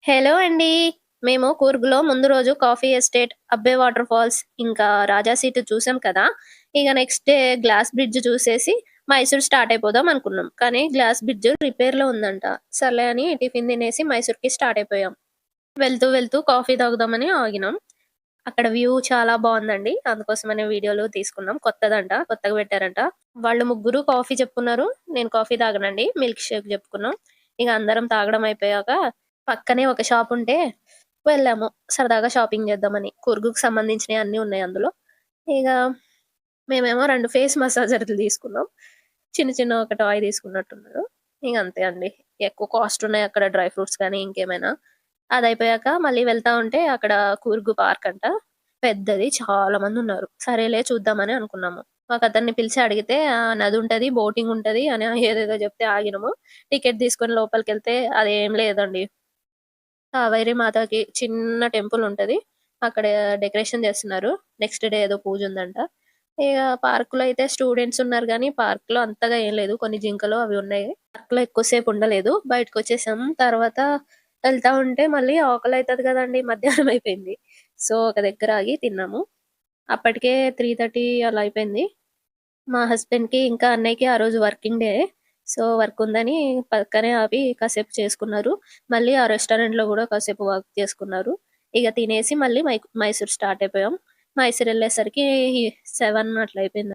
Hello అండి. మేము కూర్గ్‌లో ముందు రోజు కాఫీ ఎస్టేట్, అబ్బే వాటర్ ఫాల్స్, ఇంకా రాజా సీటు చూసాం కదా! ఇక నెక్స్ట్ డే గ్లాస్ బ్రిడ్జ్ చూసేసి మైసూర్ స్టార్ట్ అయిపోదాం అనుకున్నాం. కానీ గ్లాస్ బ్రిడ్జ్ రిపేర్‌లో ఉందంట. సర్లే అని టిఫిన్ తినేసి మైసూర్‌కి స్టార్ట్ అయిపోయాం. వెళ్తూ వెళ్తూ కాఫీ తాగుదామని ఆగినాం. అక్కడ వ్యూ చాలా బావుందండి. అందుకోసమనే వీడియోలు తీసుకున్నాం. కొత్తదంట. కొత్తగా పెట్టారంట. వాళ్ళు ముగ్గురు కాఫీ చెప్పుకున్నారు. నేను కాఫీ తాగనండి. మిల్క్ షేక్ చెప్పుకున్నాం. ఇక అందరం తాగడం అయిపోయాక పక్కనే ఒక షాపుంటే వెళ్ళాము. సరదాగా షాపింగ్ చేద్దామని. కూర్గుకి సంబంధించినయి అన్నీ ఉన్నాయి అందులో. ఇగ మేమేమో 2 ఫేస్ మసాజర్‌లు తీసుకున్నాం. చిన్న చిన్న ఒక టాయ్ తీసుకున్నట్టున్నారు. ఇగ అంతే అండి. ఎక్కువ కాస్ట్ ఉన్నాయి అక్కడ డ్రై ఫ్రూట్స్ కానీ, ఇంకేమైనా. అదయిపోయాక మళ్ళీ వెళ్తా ఉంటే అక్కడ కూర్గు పార్క్ అంట. పెద్దది చాలా మందున్నారు. సరేలే చూద్దామని అనుకున్నాము. ఒకతన్ని పిలిచి అడిగితే నదుంటది, బోటింగ్ ఉంటది అని ఏదేదో చెప్తే ఆగినము. టికెట్ తీసుకొని లోపలికెళ్తే అదేం లేదండి. కావేరి మాతకి చిన్న టెంపుల్ ఉంటది. అక్కడ డెకరేషన్ చేస్తున్నారు. నెక్స్ట్ డే ఏదో పూజుందంట. ఇగ పార్క్‌లో అయితే స్టూడెంట్స్ ఉన్నారు గానీ, పార్క్‌లో అంతగా ఏం లేదు. కొన్ని జింకలు అవి ఉన్నాయి. పార్క్‌లో ఎక్కువ సేపు ఉండలేదు. బయటకొచ్చేసాం. తర్వాత వెళ్తా ఉంటే మళ్ళీ ఆకలైతది గదండీ! మధ్యాహ్నం అయిపోయింది. సో, ఒక దగ్గర ఆగి తిన్నాము. అప్పటికే 3:30 అలా అయిపోయింది. మా హస్బెండ్‌కి ఇంకా అన్నయ్యకి ఆ రోజు వర్కింగ్ డే. సో, వర్క్ ఉందని పక్కనే ఆపి కాసేపు చేసుకున్నారు. మళ్ళీ ఆ రెస్టారెంట్‌లో గూడా కాసేపు వర్క్ చేసుకున్నారు. ఇగ తినేసి మళ్ళీ మైసూర్ స్టార్ట్ అయిపోయాం. మైసూరెళ్ళేసరికి 7 అట్లా అయిపోయింది.